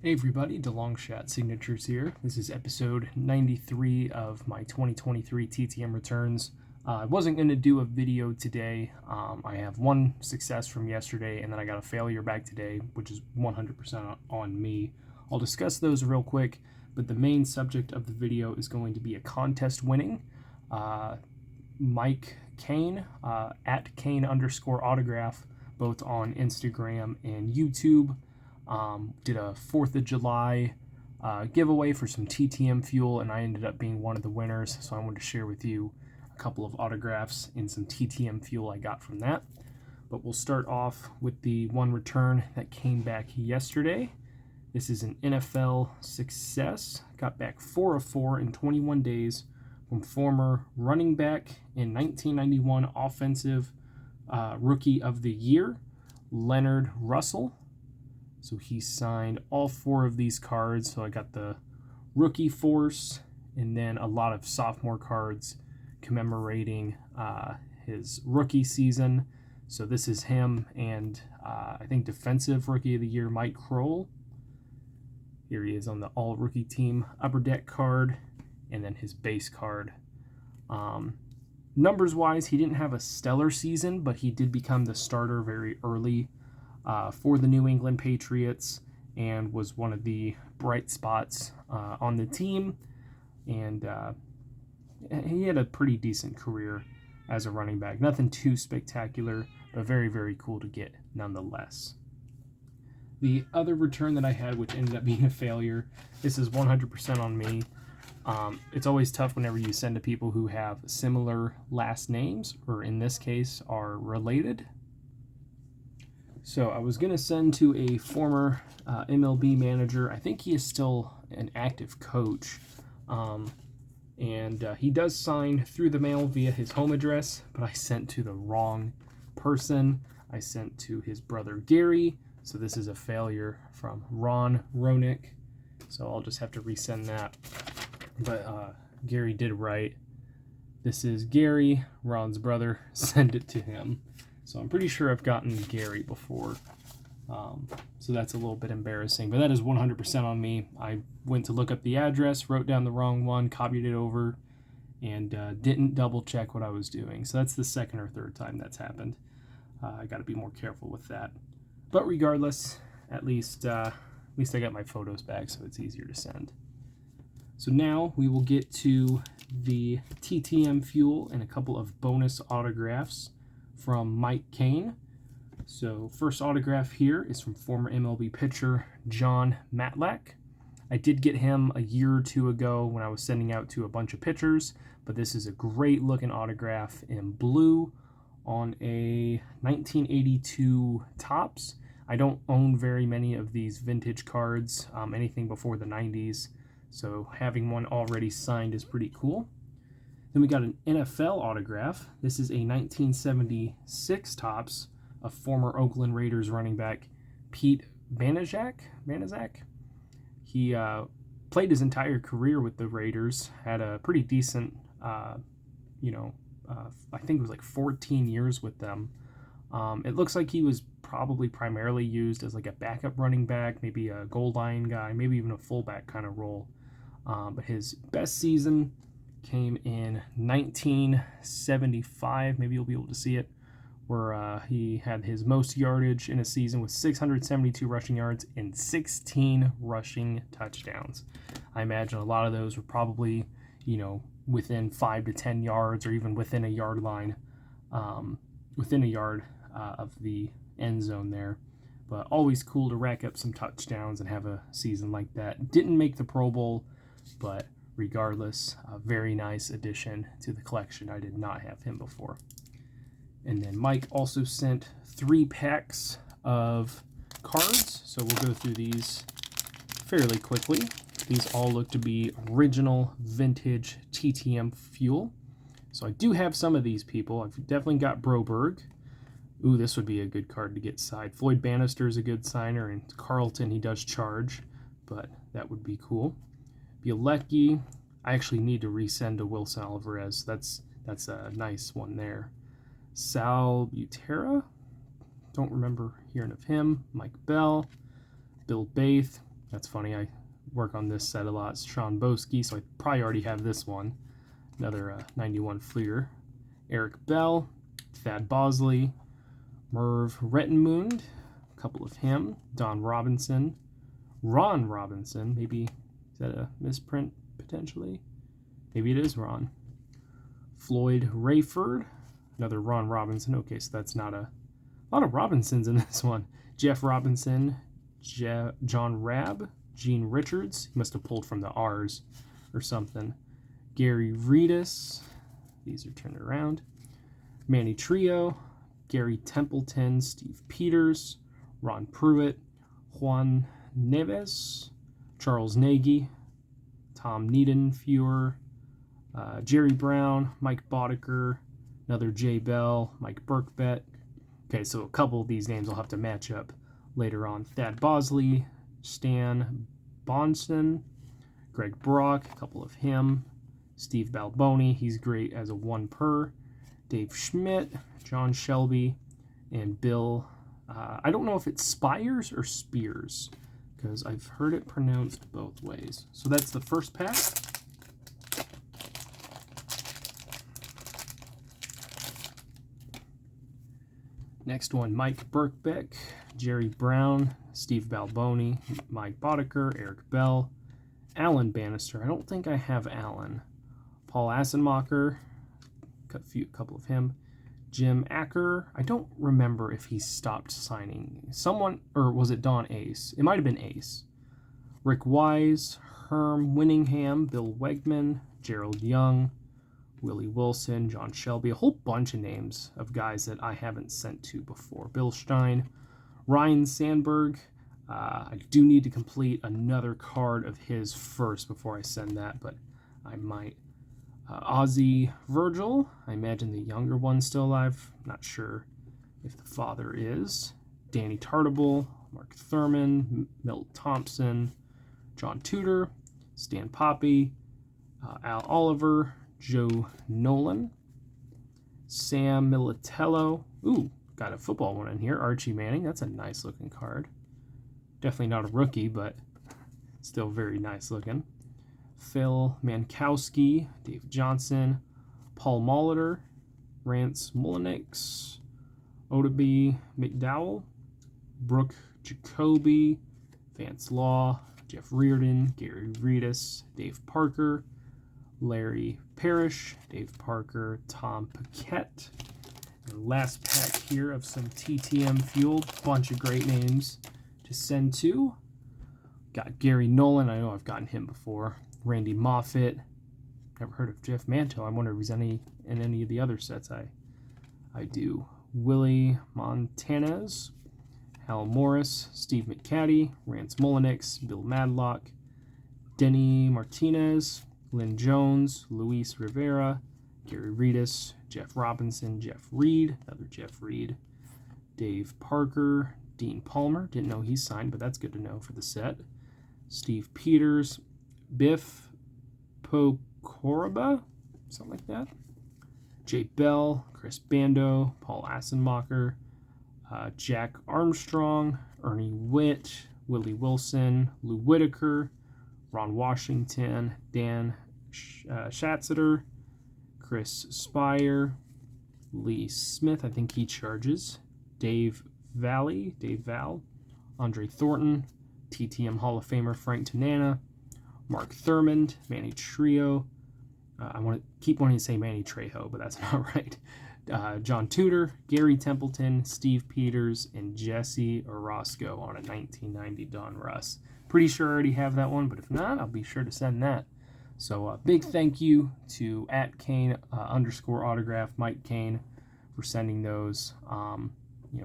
Hey everybody, DeLongshot Signatures here. This is episode 93 of my 2023 TTM returns. I wasn't going to do a video today. I have one success from yesterday and then I got a failure back today, which is 100% on me. I'll discuss those real quick, but the main subject of the video is going to be a contest winning. Mike Kane, at Kane_autograph, both on Instagram and YouTube. Did a 4th of July giveaway for some TTM fuel, and I ended up being one of the winners. So I wanted to share with you a couple of autographs and some TTM fuel I got from that. But we'll start off with the one return that came back yesterday. This is an NFL success. Got back 4 of 4 in 21 days from former running back in 1991 Offensive Rookie of the Year, Leonard Russell. So he signed all 4 of these cards. So I got the rookie force and then a lot of sophomore cards commemorating his rookie season. So this is him and I think defensive rookie of the year, Mike Kroll. Here he is on the all rookie team upper deck card and then his base card. Numbers wise, he didn't have a stellar season, but he did become the starter very early for the New England Patriots and was one of the bright spots on the team. And he had a pretty decent career as a running back. Nothing too spectacular, but very, very cool to get nonetheless. The other return that I had, which ended up being a failure, this is 100% on me. It's always tough whenever you send to people who have similar last names, or in this case, are related. So I was going to send to a former MLB manager. I think he is still an active coach. And he does sign through the mail via his home address, but I sent to the wrong person. I sent to his brother Gary. So this is a failure from Ron Ronick. So I'll just have to resend that. But Gary did right. This is Gary, Ron's brother. Send it to him. So I'm pretty sure I've gotten Gary before. So that's a little bit embarrassing, but that is 100% on me. I went to look up the address, wrote down the wrong one, copied it over, and didn't double check what I was doing. So that's the second or third time that's happened. I got to be more careful with that. But regardless, at least I got my photos back, so it's easier to send. So now we will get to the TTM fuel and a couple of bonus autographs from Mike Kane. So first autograph here is from former MLB pitcher John Matlack. I did get him a year or two ago when I was sending out to a bunch of pitchers, but this is a great looking autograph in blue on a 1982 Topps. I don't own very many of these vintage cards, anything before the 90s, so having one already signed is pretty cool. Then we got an NFL autograph. This is a 1976 Topps of former Oakland Raiders running back Pete Banaszak. He played his entire career with the Raiders, had a pretty decent, I think it was like 14 years with them. It looks like he was probably primarily used as like a backup running back, maybe a goal line guy, maybe even a fullback kind of role. But his best season came in 1975, maybe you'll be able to see it, where he had his most yardage in a season with 672 rushing yards and 16 rushing touchdowns. I imagine a lot of those were probably, within 5 to 10 yards or even within a yard line, within a yard of the end zone there. But always cool to rack up some touchdowns and have a season like that. Didn't make the Pro Bowl, but regardless, a very nice addition to the collection. I did not have him before. And then Mike also sent 3 packs of cards, so we'll go through these fairly quickly. These all look to be original vintage TTM fuel. So I do have some of these people. I've definitely got Broberg. Ooh, this would be a good card to get signed. Floyd Bannister is a good signer, and Carlton, he does charge, but that would be cool. Bielecki, I actually need to resend to Wilson Alvarez. That's a nice one there. Sal Butera, don't remember hearing of him. Mike Bell, Bill Baith. That's funny. I work on this set a lot. It's Sean Boski, so I probably already have this one. Another 91 Fleer. Eric Bell, Thad Bosley, Merv Rettenmund, a couple of him. Don Robinson, Ron Robinson. Maybe is that a misprint potentially? Maybe it is Ron. Floyd Rayford, another Ron Robinson. Okay, so that's not a lot of Robinsons in this one. Jeff Robinson, John Rabb, Gene Richards. He must have pulled from the R's or something. Gary Reedus. These are turned around. Manny Trio, Gary Templeton, Steve Peters, Ron Pruitt, Juan Neves, Charles Nagy, Tom Niedenfuhr, Jerry Brown, Mike Boddicker, another Jay Bell, Mike Birkbett. Okay, so a couple of these names will have to match up later on. Thad Bosley, Stan Bonson, Greg Brock, a couple of him. Steve Balboni, he's great as a 1 per. Dave Schmidt, John Shelby, and Bill. I don't know if it's Spires or Spears, because I've heard it pronounced both ways. So that's the first pack. Next one, Mike Birkbeck, Jerry Brown, Steve Balboni, Mike Boddicker, Eric Bell, Alan Bannister. I don't think I have Alan. Paul Assenmacher, a couple of him. Jim Acker. I don't remember if he stopped signing. Someone, or was it Don Ace? It might have been Ace. Rick Wise, Herm Winningham, Bill Wegman, Gerald Young, Willie Wilson, John Shelby, a whole bunch of names of guys that I haven't sent to before. Bill Stein, Ryan Sandberg. I do need to complete another card of his first before I send that, but I might. Ozzie Virgil, I imagine the younger one's still alive. Not sure if the father is. Danny Tartable, Mark Thurman, Milt Thompson, John Tudor, Stan Poppy, Al Oliver, Joe Nolan, Sam Militello. Ooh, got a football one in here. Archie Manning. That's a nice looking card. Definitely not a rookie, but still very nice looking. Phil Mankowski, Dave Johnson, Paul Molitor, Rance Mullenix, Odabe McDowell, Brooke Jacoby, Vance Law, Jeff Reardon, Gary Reedus, Dave Parker, Larry Parrish, Dave Parker, Tom Paquette. And last pack here of some TTM fuel. Bunch of great names to send to. Got Gary Nolan. I know I've gotten him before. Randy Moffat. Never heard of Jeff Manto. I wonder if he's in any of the other sets I do. Willie Montanez, Hal Morris, Steve McCaddy, Rance Mullenix, Bill Madlock, Denny Martinez, Lynn Jones, Luis Rivera, Gary Reedus, Jeff Robinson, Jeff Reed, another Jeff Reed, Dave Parker, Dean Palmer. Didn't know he's signed, but that's good to know for the set. Steve Peters, Biff Pokoraba, something like that. Jay Bell, Chris Bando, Paul Assenmacher, Jack Armstrong, Ernie Witt, Willie Wilson, Lou Whitaker, Ron Washington, Dan Schatzeder, Chris Spire, Lee Smith, I think he charges, Dave Val, Andre Thornton, TTM Hall of Famer Frank Tanana, Mark Thurmond, Manny Trio. I want to keep wanting to say Manny Trejo, but that's not right. John Tudor, Gary Templeton, Steve Peters, and Jesse Orozco on a 1990 Don Russ. Pretty sure I already have that one, but if not, I'll be sure to send that. So big thank you to @Kane _ autograph Mike Kane for sending those.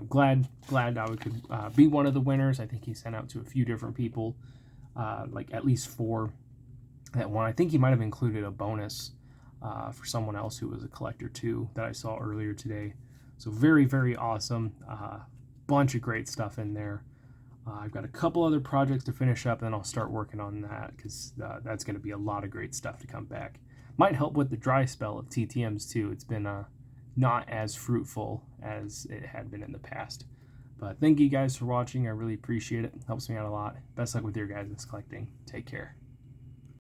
Glad I could be one of the winners. I think he sent out to a few different people. Like at least 4 that one. I think he might have included a bonus for someone else who was a collector too that I saw earlier today. So very, very awesome. Bunch of great stuff in there. I've got a couple other projects to finish up, and then I'll start working on that because that's going to be a lot of great stuff to come back. Might help with the dry spell of TTMs too. It's been not as fruitful as it had been in the past. But thank you guys for watching. I really appreciate it. Helps me out a lot. Best luck with your guys' collecting. Take care.